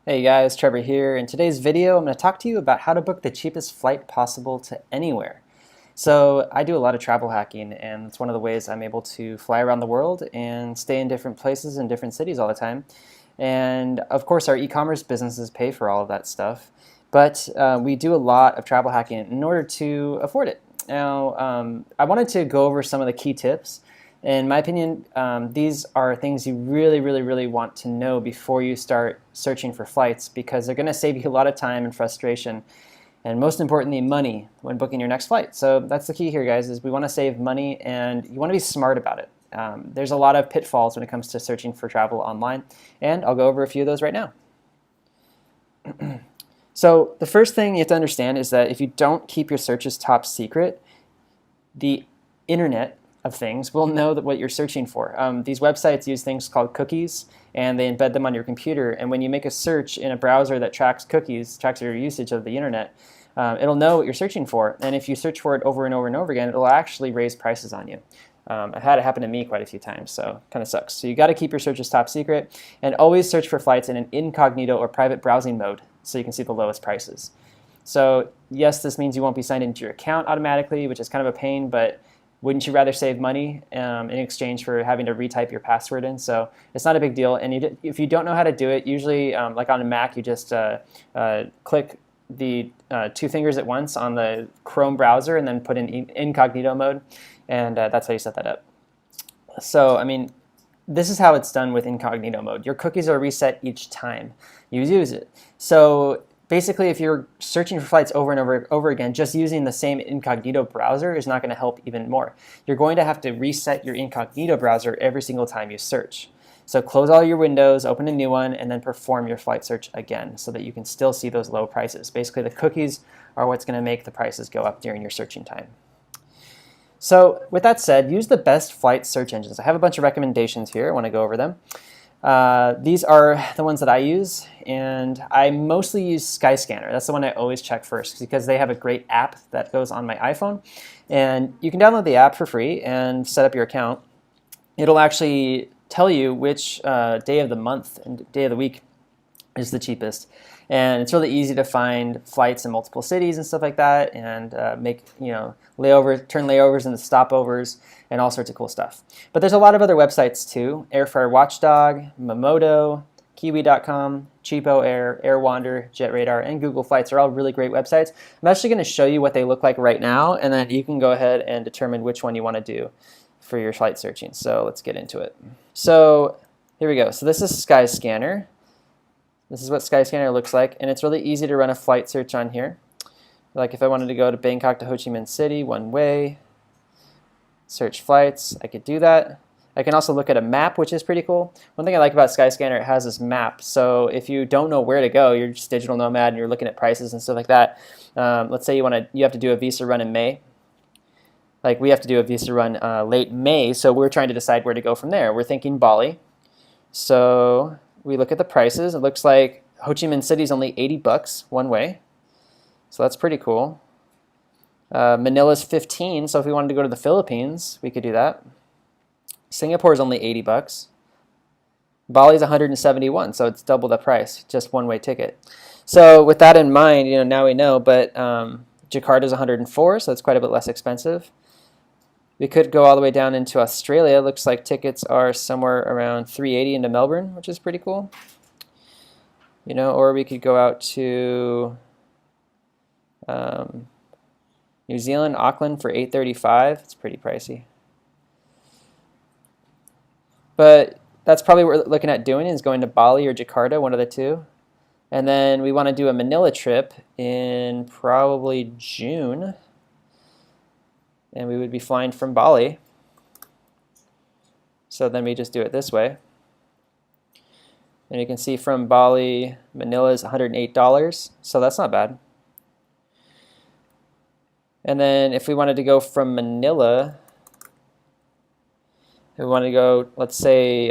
Hey guys, Trevor here. In today's video, I'm going to talk to you about how to book the cheapest flight possible to anywhere. So I do a lot of travel hacking, and it's one of the ways I'm able to fly around the world and stay in different places in different cities all the time. And of course, our e-commerce businesses pay for all of that stuff, but we do a lot of travel hacking in order to afford it. Now, I wanted to go over some of the key tips. In my opinion, these are things you really want to know before you start searching for flights, because they're going to save you a lot of time and frustration, and most importantly, money when booking your next flight. So that's the key here, guys, is we want to save money and you want to be smart about it. There's a lot of pitfalls when it comes to searching for travel online, and I'll go over a few of those right now. So the first thing you have to understand is that if you don't keep your searches top secret, the internet of things will know that what you're searching for. These websites use things called cookies, and they embed them on your computer. And when you make a search in a browser that tracks cookies, tracks your usage of the internet, it'll know what you're searching for. And if you search for it over and over and over again, it'll actually raise prices on you. I've had it happen to me quite a few times, so kind of sucks. So you got to keep your searches top secret, and always search for flights in an incognito or private browsing mode so you can see the lowest prices. So yes, this means you won't be signed into your account automatically, which is kind of a pain, but wouldn't you rather save money in exchange for having to retype your password in? So it's not a big deal. And if you don't know how to do it, usually like on a Mac, you just click the two fingers at once on the Chrome browser and then put in incognito mode, and that's how you set that up. So I mean, this is how it's done with incognito mode. Your cookies are reset each time you use it. So basically, if you're searching for flights over and over again, just using the same incognito browser is not going to help even more. You're going to have to reset your incognito browser every single time you search. So close all your windows, open a new one, and then perform your flight search again so that you can still see those low prices. Basically, the cookies are what's going to make the prices go up during your searching time. So with that said, use the best flight search engines. I have a bunch of recommendations here. I want to go over them. These are the ones that I use, and I mostly use Skyscanner. That's the one I always check first because they have a great app that goes on my iPhone, and you can download the app for free and set up your account. It'll actually tell you which day of the month and day of the week is the cheapest, and it's really easy to find flights in multiple cities and stuff like that, and make turn layovers into stopovers and all sorts of cool stuff. But there's a lot of other websites too: Airfare Watchdog, Momodo, Kiwi.com, Cheapo Air, AirWander, JetRadar, and Google Flights are all really great websites. I'm actually going to show you what they look like right now, and then you can go ahead and determine which one you want to do for your flight searching. So let's get into it. So here we go. So this is Skyscanner. This is what Skyscanner looks like, and it's really easy to run a flight search on here. Like if I wanted to go to Bangkok to Ho Chi Minh City one way, search flights, I could do that. I can also look at a map, which is pretty cool. One thing I like about Skyscanner, it has this map. So if you don't know where to go, you're just digital nomad and you're looking at prices and stuff like that. Let's say you have to do a visa run in May. Like we have to do a visa run late May, so we're trying to decide where to go from there. We're thinking Bali. So we look at the prices. It looks like Ho Chi Minh City is only $80 one way. So that's pretty cool. Manila's 15, so if we wanted to go to the Philippines, we could do that. Singapore is only $80. Bali's 171, so it's double the price, just one-way ticket. So with that in mind, now we know, but Jakarta's 104, so it's quite a bit less expensive. We could go all the way down into Australia. Looks like tickets are somewhere around $380 into Melbourne, which is pretty cool. Or we could go out to New Zealand, Auckland for $835. It's pretty pricey. But that's probably what we're looking at doing, is going to Bali or Jakarta, one of the two. And then we want to do a Manila trip in probably June. And we would be flying from Bali. So then we just do it this way. And you can see from Bali, Manila is $108. So that's not bad. And then if we wanted to go from Manila, we want to go, let's say,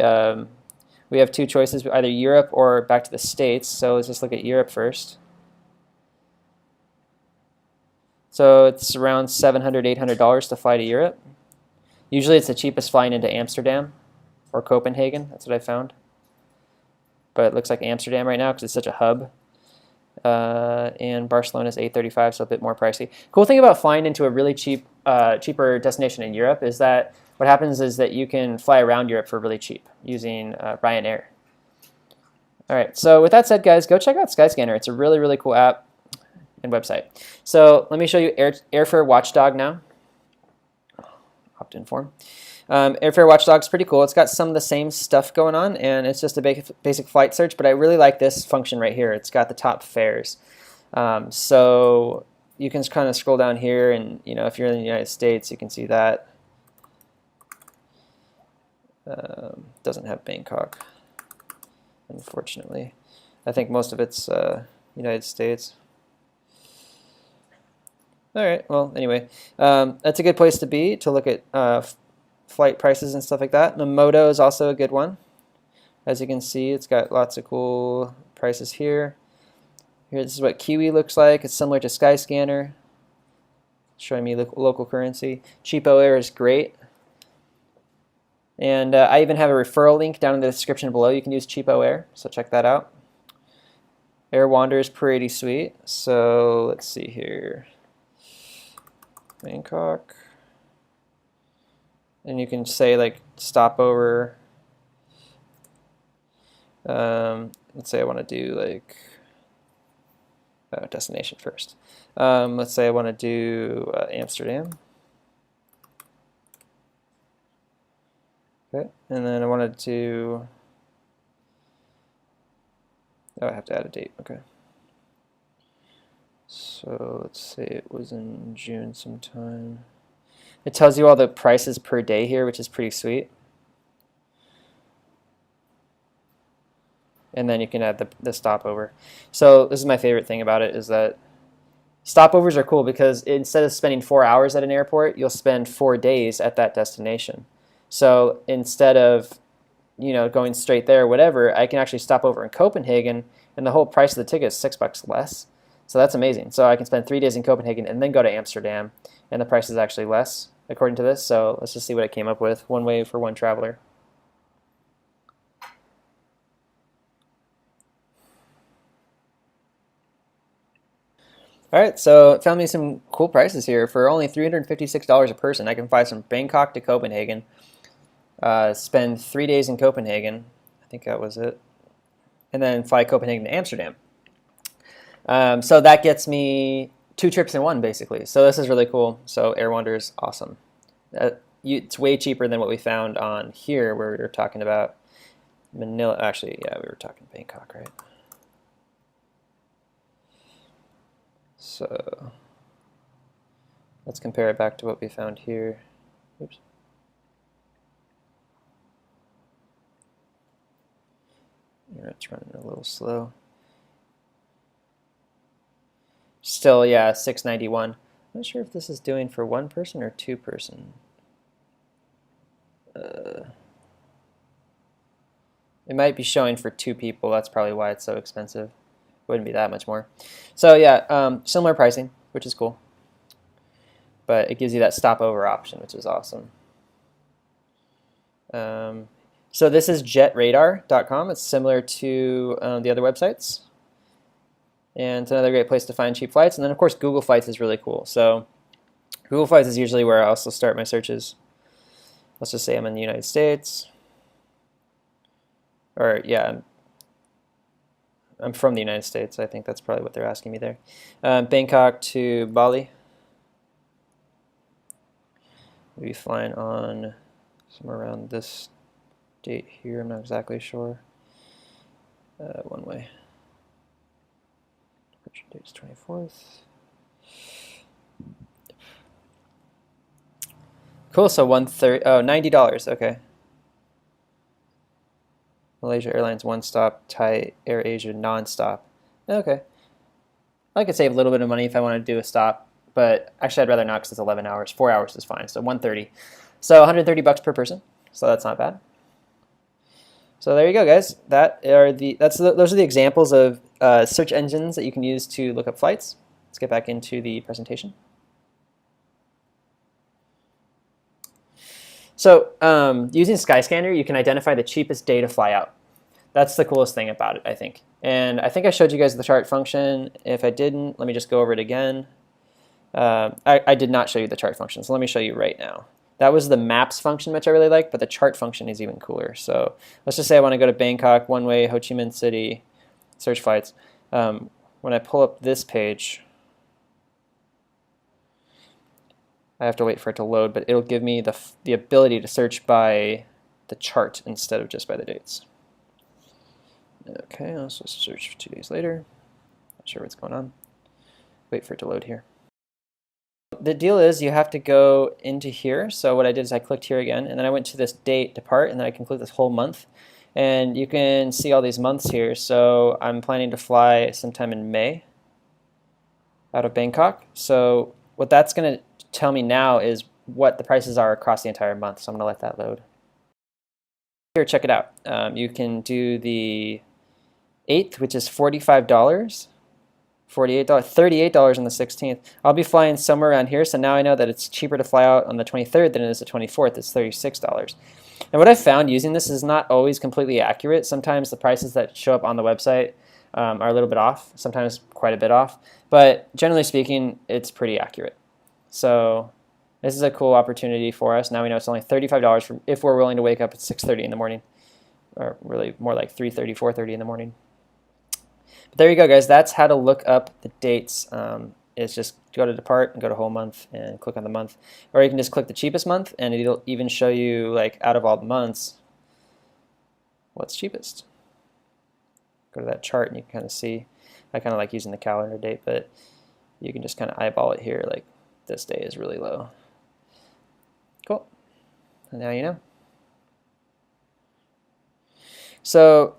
we have two choices, either Europe or back to the States. So let's just look at Europe first. So it's around $700, $800 to fly to Europe. Usually it's the cheapest flying into Amsterdam or Copenhagen. That's what I found. but it looks like Amsterdam right now because it's such a hub. And Barcelona is $835, so a bit more pricey. Cool thing about flying into a really cheaper destination in Europe is that what happens is that you can fly around Europe for really cheap using Ryanair. All right, so with that said, guys, go check out Skyscanner. It's a really, really cool app and website. So let me show you Airfare Watchdog now. Opt-in form. Airfare Watchdog is pretty cool. It's got some of the same stuff going on, and it's just a basic flight search, but I really like this function right here. It's got the top fares. So you can kind of scroll down here, and if you're in the United States, you can see that. Doesn't have Bangkok, unfortunately. I think most of it's United States. All right, well, anyway, that's a good place to be to look at flight prices and stuff like that. Momodo is also a good one. As you can see, it's got lots of cool prices here. This is what Kiwi looks like. It's similar to Skyscanner, showing me local currency. Cheapo Air is great. And I even have a referral link down in the description below. You can use Cheapo Air, so check that out. Air Wander is pretty sweet. So let's see here. Bangkok. And you can say like stopover. Let's say I want to do like destination first. Let's say I want to do Amsterdam. Okay, and then I wanted to. Oh, I have to add a date. Okay. So let's say it was in June sometime. It tells you all the prices per day here, which is pretty sweet. And then you can add the stopover. So this is my favorite thing about it, is that stopovers are cool because instead of spending 4 hours at an airport, you'll spend 4 days at that destination. So instead of going straight there or whatever, I can actually stop over in Copenhagen, and the whole price of the ticket is $6 less. So that's amazing. So I can spend 3 days in Copenhagen and then go to Amsterdam, and the price is actually less according to this. So let's just see what I came up with. One way for one traveler. All right, so it found me some cool prices here. For only $356 a person, I can fly from Bangkok to Copenhagen, spend 3 days in Copenhagen, I think that was it, and then fly Copenhagen to Amsterdam. So that gets me 2 trips in one, basically. So this is really cool. So Air Wander is awesome. It's way cheaper than what we found on here, where we were talking about Manila. Actually, yeah, we were talking Bangkok, right? So let's compare it back to what we found here. Oops. It's running a little slow. Still, yeah, $691. I'm not sure if this is doing for one person or two person. It might be showing for 2 people. That's probably why it's so expensive. Wouldn't be that much more. So yeah, similar pricing, which is cool. But it gives you that stopover option, which is awesome. So this is jetradar.com. It's similar to the other websites. And it's another great place to find cheap flights. And then, of course, Google Flights is really cool. So Google Flights is usually where I also start my searches. Let's just say I'm in the United States. Or, yeah, I'm from the United States. I think that's probably what they're asking me there. Bangkok to Bali. We'll be flying on somewhere around this date here. I'm not exactly sure. One way. Departure date's 24th. Cool. So $90. Okay. Malaysia Airlines one-stop, Thai Air Asia non-stop. Okay. I could save a little bit of money if I want to do a stop, but actually I'd rather not because it's 11 hours. 4 hours is fine, so $130. So $130 per person, so that's not bad. So there you go, guys. Those are the examples of search engines that you can use to look up flights. Let's get back into the presentation. So using Skyscanner, you can identify the cheapest day to fly out. That's the coolest thing about it, I think. And I think I showed you guys the chart function. If I didn't, let me just go over it again. I did not show you the chart function, so let me show you right now. That was the maps function, which I really like, but the chart function is even cooler. So let's just say I want to go to Bangkok, one way, Ho Chi Minh City, search flights. When I pull up this page, I have to wait for it to load, but it'll give me the ability to search by the chart instead of just by the dates. Okay, let's just search for 2 days later. Not sure what's going on. Wait for it to load here. The deal is you have to go into here. So what I did is I clicked here again, and then I went to this date depart, and then I can click this whole month. And you can see all these months here. So I'm planning to fly sometime in May out of Bangkok. So what that's going to tell me now is what the prices are across the entire month. So I'm going to let that load. Here, check it out. You can do the 8th, which is $45. $48, $38 on the 16th. I'll be flying somewhere around here, so now I know that it's cheaper to fly out on the 23rd than it is the 24th. It's $36. And what I've found using this is not always completely accurate. Sometimes the prices that show up on the website are a little bit off, sometimes quite a bit off, but generally speaking, it's pretty accurate. So this is a cool opportunity for us. Now we know it's only $35 if we're willing to wake up at 6:30 in the morning, or really more like 3:30, 4:30 in the morning. But there you go, guys. That's how to look up the dates. It's just go to depart and go to whole month and click on the month. Or you can just click the cheapest month, and it'll even show you, like, out of all the months, what's cheapest. Go to that chart and you can kind of see. I kind of like using the calendar date, but you can just kind of eyeball it here, like this day is really low. Cool. And now you know. So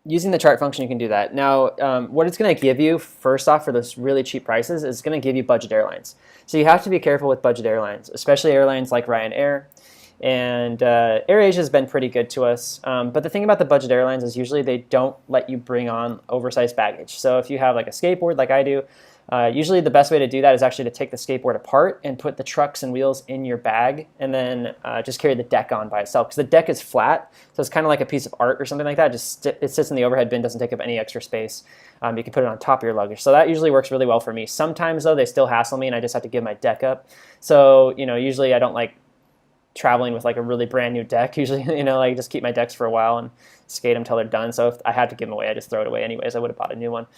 using the chart function, you can do that. Now, what it's going to give you, first off, for those really cheap prices, is going to give you budget airlines. So you have to be careful with budget airlines, especially airlines like Ryanair. And AirAsia has been pretty good to us. But the thing about the budget airlines is usually they don't let you bring on oversized baggage. So if you have like a skateboard like I do, usually the best way to do that is actually to take the skateboard apart and put the trucks and wheels in your bag, and then just carry the deck on by itself, because the deck is flat, so it's kind of like a piece of art or something like that. It sits in the overhead bin, doesn't take up any extra space. You can put it on top of your luggage, so that usually works really well for me. Sometimes though, they still hassle me and I just have to give my deck up. So usually I don't like traveling with like a really brand new deck. Usually like just keep my decks for a while and skate them until they're done. So if I had to give them away, I just throw it away anyways. I would have bought a new one.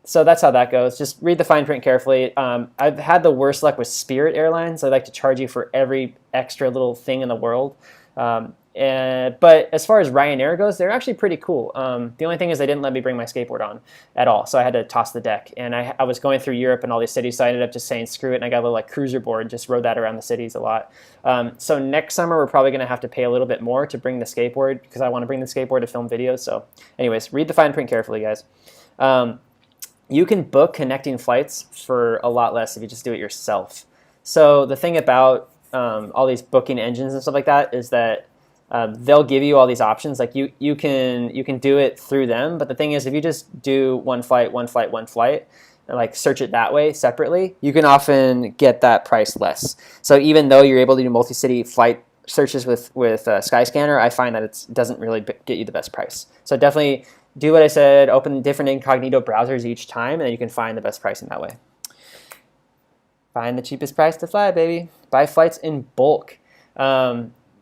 So that's how that goes. Just read the fine print carefully. I've had the worst luck with Spirit Airlines. They like to charge you for every extra little thing in the world. But as far as Ryanair goes, they're actually pretty cool. The only thing is they didn't let me bring my skateboard on at all, so I had to toss the deck. And I was going through Europe and all these cities, so I ended up just saying screw it, and I got a little like cruiser board and just rode that around the cities a lot. So next summer we're probably going to have to pay a little bit more to bring the skateboard, because I want to bring the skateboard to film videos. So anyways, read the fine print carefully, guys. You can book connecting flights for a lot less if you just do it yourself. So the thing about all these booking engines and stuff like that is that they'll give you all these options. Like you can do it through them, but the thing is, if you just do one flight, and like search it that way separately, you can often get that price less. So even though you're able to do multi-city flight searches with Skyscanner, I find that it doesn't really get you the best price. So definitely do what I said, open different incognito browsers each time, and then you can find the best pricing that way. Find the cheapest price to fly, baby. Buy flights in bulk.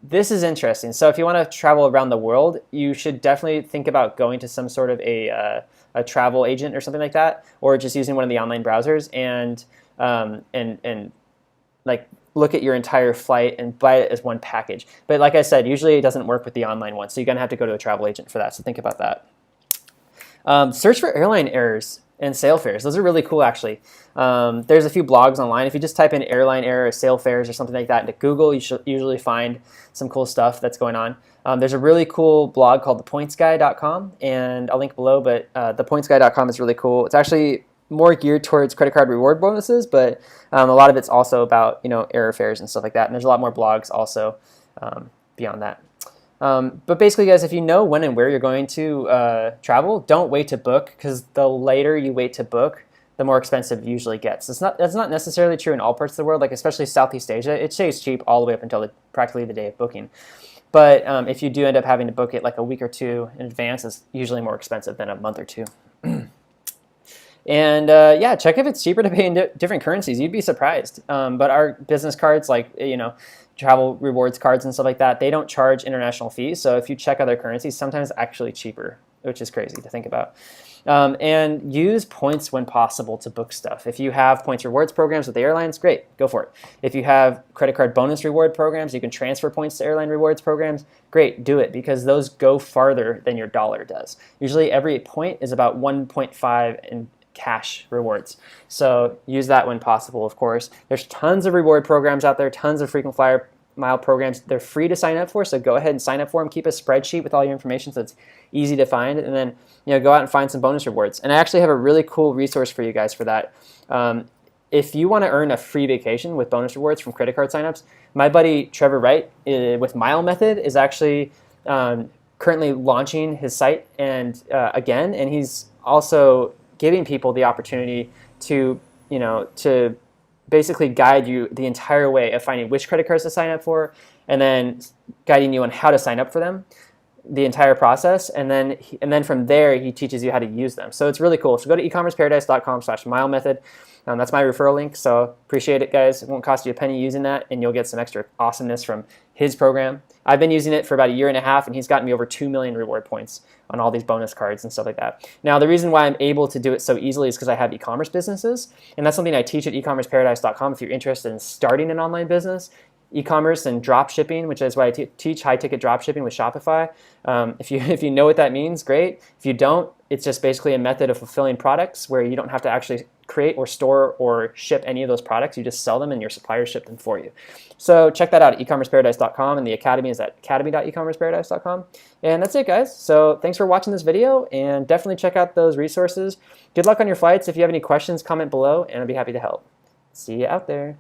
This is interesting. So if you want to travel around the world, you should definitely think about going to some sort of a travel agent or something like that, or just using one of the online browsers and like look at your entire flight and buy it as one package. But like I said, usually it doesn't work with the online one, so you're going to have to go to a travel agent for that, so think about that. Search for airline errors and sale fares. Those are really cool, actually. There's a few blogs online. If you just type in airline error or sale fares or something like that into Google, you should usually find some cool stuff that's going on. There's a really cool blog called thepointsguy.com, and I'll link below, but thepointsguy.com is really cool. It's actually more geared towards credit card reward bonuses, but a lot of it's also about error fares and stuff like that, and there's a lot more blogs also beyond that. But basically, guys, if you know when and where you're going to travel, don't wait to book, because the later you wait to book, the more expensive it usually gets. That's not necessarily true in all parts of the world, like especially Southeast Asia. It stays cheap all the way up until practically the day of booking. But if you do end up having to book it like a week or two in advance, it's usually more expensive than a month or two. And yeah, check if it's cheaper to pay in different currencies. You'd be surprised. But our business cards, like travel rewards cards and stuff like that, they don't charge international fees. So if you check other currencies, sometimes it's actually cheaper, which is crazy to think about. And use points when possible to book stuff. If you have points rewards programs with the airlines, great, go for it. If you have credit card bonus reward programs, you can transfer points to airline rewards programs, great, do it, because those go farther than your dollar does. Usually every point is about 1.5 in cash rewards. So use that when possible, of course. There's tons of reward programs out there, tons of frequent flyer mile programs. They're free to sign up for, so go ahead and sign up for them. Keep a spreadsheet with all your information so it's easy to find, and then go out and find some bonus rewards. And I actually have a really cool resource for you guys for that. If you want to earn a free vacation with bonus rewards from credit card signups, my buddy Trevor Wright with Mile Method is actually currently launching his site and he's also giving people the opportunity to basically guide you the entire way of finding which credit cards to sign up for, and then guiding you on how to sign up for them, the entire process, and then from there he teaches you how to use them. So it's really cool. So go to ecommerceparadise.com/milemethod. That's my referral link, so appreciate it, guys. It won't cost you a penny using that, and you'll get some extra awesomeness from his program. I've been using it for about 1.5 years, and he's gotten me over 2 million reward points on all these bonus cards and stuff like that. Now, the reason why I'm able to do it so easily is because I have e-commerce businesses, and that's something I teach at ecommerceparadise.com if you're interested in starting an online business. E-commerce and drop shipping, which is why I teach high-ticket drop shipping with Shopify. If you know what that means, great. If you don't, it's just basically a method of fulfilling products where you don't have to actually create or store or ship any of those products. You just sell them and your suppliers ship them for you. So check that out at ecommerceparadise.com, and the academy is at academy.ecommerceparadise.com. And that's it, guys. So thanks for watching this video, and definitely check out those resources. Good luck on your flights. If you have any questions, comment below, and I'll be happy to help. See you out there.